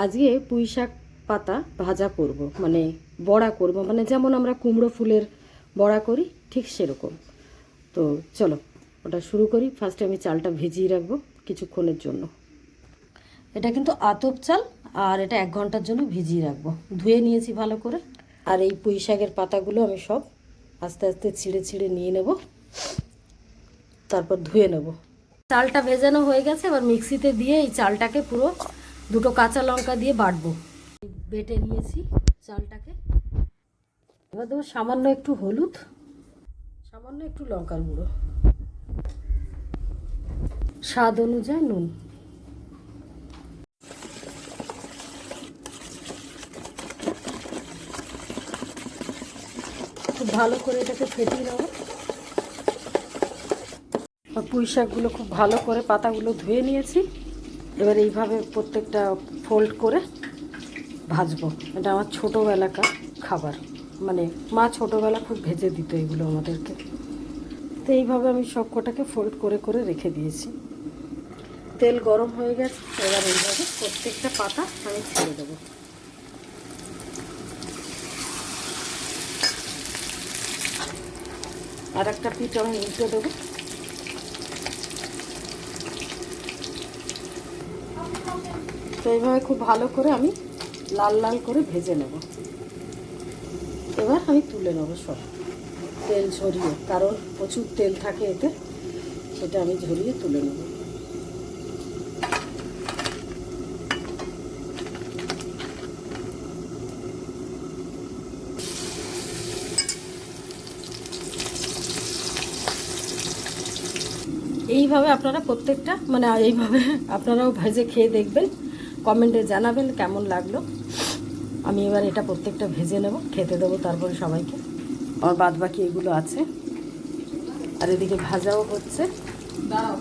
আজকে পুঁই শাক পাতা ভাজা করব, মানে বড়া করব, মানে যেমন আমরা কুমড়ো ফুলের বড়া করি ঠিক সেরকম। তো চলো ওটা শুরু করি। ফার্স্টে আমি চালটা ভিজিয়ে রাখবো কিছুক্ষণের জন্য। এটা কিন্তু আতপ চাল, আর এটা 1 ঘন্টার জন্য ভিজিয়ে রাখবো। ধুয়ে নিয়েছি ভালো করে। আর এই পুঁই শাকের পাতাগুলো আমি সব আস্তে আস্তে ছিঁড়ে ছিঁড়ে নিয়ে নেব, তারপর ধুয়ে নেব। চালটা ভেজানো হয়ে গেছে, এবার মিক্সিতে দিয়ে এই চালটাকে পুরো 2টো কাঁচা লঙ্কা দিয়ে বাটবো। বেটে নিয়েছি চালটাকে। এবার দেবো সামান্য একটু হলুদ, সামান্য একটু লঙ্কার গুঁড়ো, স্বাদ অনুযায়ী নুন। খুব ভালো করে এটাকে ফেটিয়ে নেব। পুঁই শাকগুলো খুব ভালো করে পাতাগুলো ধুয়ে নিয়েছি। এবার এইভাবে প্রত্যেকটা ফোল্ড করে ভাজবো। এটা আমার ছোটোবেলাকার খাবার, মানে মা ছোটোবেলা খুব ভেজে দিত এগুলো আমাদেরকে। তো এইভাবে আমি সব কটাকে ফোল্ড করে করে রেখে দিয়েছি। তেল গরম হয়ে গেছে, এবার এইভাবে প্রত্যেকটা পাতা আমি ছেড়ে দেবো। আর একটা পিঠ আমি উল্টে দেবো। তো এইভাবে খুব ভালো করে আমি লাল লাল করে ভেজে নেব। এবার আমি তুলে নেব সব, তেল ঝরিয়ে, কারণ প্রচুর তেল থাকে এতে, সেটা আমি ঝরিয়ে তুলে নেব। এইভাবে আপনারা প্রত্যেকটা, মানে এইভাবে আপনারাও ভেজে খেয়ে দেখবেন, কমেন্টে জানাবেন কেমন লাগলো। আমি এবার এটা প্রত্যেকটা ভেজে নেব, খেতে দেবো তারপরে সবাইকে। আমার বাদ বাকি এগুলো আছে, আর এদিকে ভাজাও হচ্ছে। দাঁড়াও।